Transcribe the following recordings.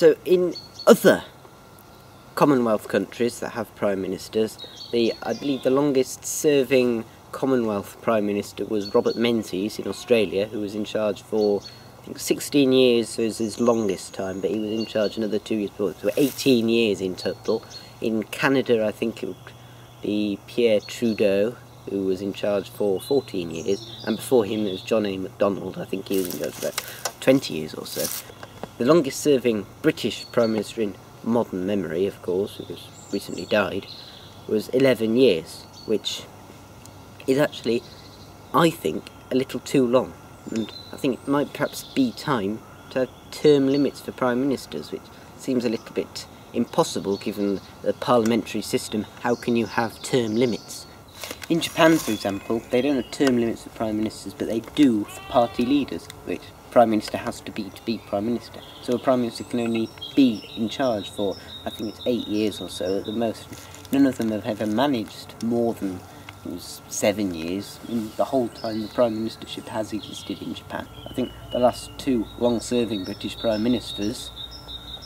So in other Commonwealth countries that have Prime Ministers, I believe the longest serving Commonwealth Prime Minister was Robert Menzies in Australia, who was in charge for, I think, 16 years was his longest time, but he was in charge another 2 years before, so 18 years in total. In Canada, I think it would be Pierre Trudeau, who was in charge for 14 years, and before him there was John A. Macdonald. I think he was in charge for about 20 years or so. The longest serving British Prime Minister in modern memory, of course, who has recently died, was 11 years, which is actually, I think, a little too long, and I think it might perhaps be time to have term limits for Prime Ministers, which seems a little bit impossible given the parliamentary system. How can you have term limits? In Japan, for example, they don't have term limits for Prime Ministers, but they do for party leaders, which Prime Minister has to be Prime Minister. So a Prime Minister can only be in charge for, I think it's 8 years or so at the most. None of them have ever managed more than 7 years in the whole time the Prime Ministership has existed in Japan. I think the last two long-serving British Prime Ministers,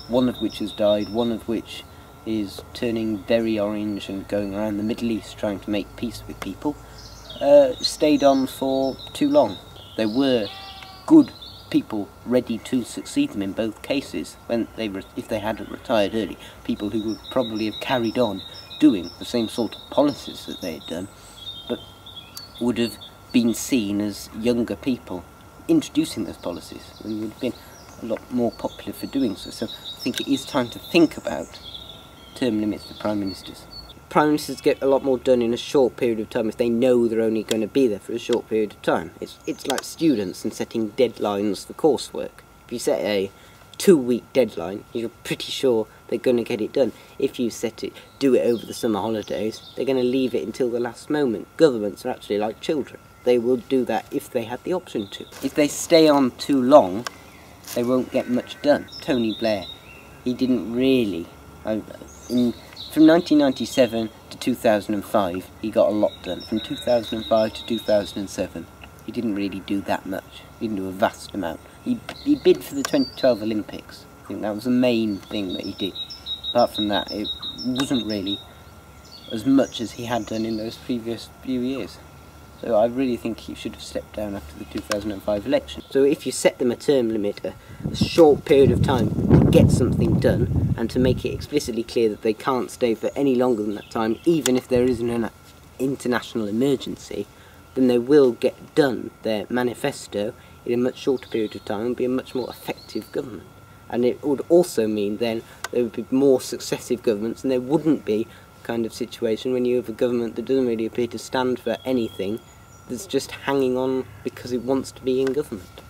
one of which has died, one of which is turning very orange and going around the Middle East trying to make peace with people, stayed on for too long. There were good people ready to succeed them in both cases when if they hadn't retired early, people who would probably have carried on doing the same sort of policies that they had done, but would have been seen as younger people introducing those policies and would have been a lot more popular for doing so. So I think it is time to think about term limits for Prime Ministers. Prime Ministers get a lot more done in a short period of time if they know they're only going to be there for a short period of time. It's like students and setting deadlines for coursework. If you set a 2-week deadline, you're pretty sure they're going to get it done. If you do it over the summer holidays, they're going to leave it until the last moment. Governments are actually like children. They will do that if they had the option to. If they stay on too long, they won't get much done. Tony Blair, he didn't really... From 1997 to 2005, he got a lot done. From 2005 to 2007, he didn't really do that much. He didn't do a vast amount. He bid for the 2012 Olympics. I think that was the main thing that he did. Apart from that, it wasn't really as much as he had done in those previous few years. So I really think he should have stepped down after the 2005 election. So if you set them a term limit, a short period of time to get something done, and to make it explicitly clear that they can't stay for any longer than that time, even if there is an international emergency, then they will get done their manifesto in a much shorter period of time and be a much more effective government. And it would also mean then there would be more successive governments, and there wouldn't be the kind of situation when you have a government that doesn't really appear to stand for anything, that's just hanging on because it wants to be in government.